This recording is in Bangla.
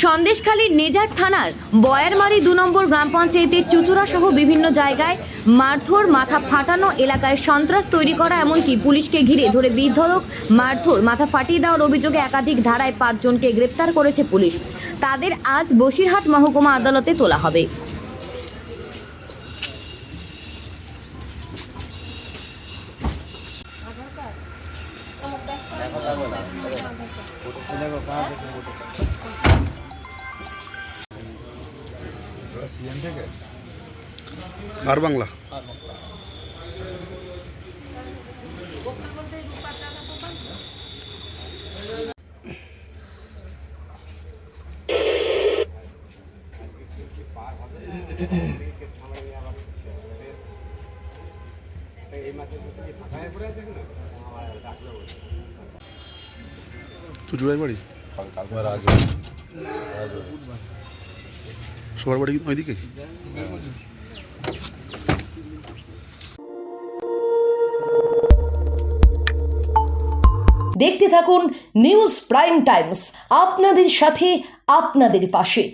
সন্দেশখালীর নেজার থানার বয়ারমারি ২ নম্বর গ্রাম পঞ্চায়েতের চুচুড়া সহ বিভিন্ন জায়গায় মারধর, মাথা ফাটানো, এলাকায় সন্ত্রাস তৈরি করা, এমনকি পুলিশকে ঘিরে ধরে বিধরক, মারধর, মাথা ফাটিয়ে দেওয়ার অভিযোগে একাধিক ধারায় ৫ জনকে গ্রেপ্তার করেছে পুলিশ। তাদের আজ বসিরহাট মহকুমা আদালতে তোলা হবে। আর বাংলা চুচুড়ার বাড়ি সবার বাড়ি ওইদিকে। দেখতে থাকুন নিউজ প্রাইম টাইমস, আপনাদের সাথে, আপনাদের পাশে।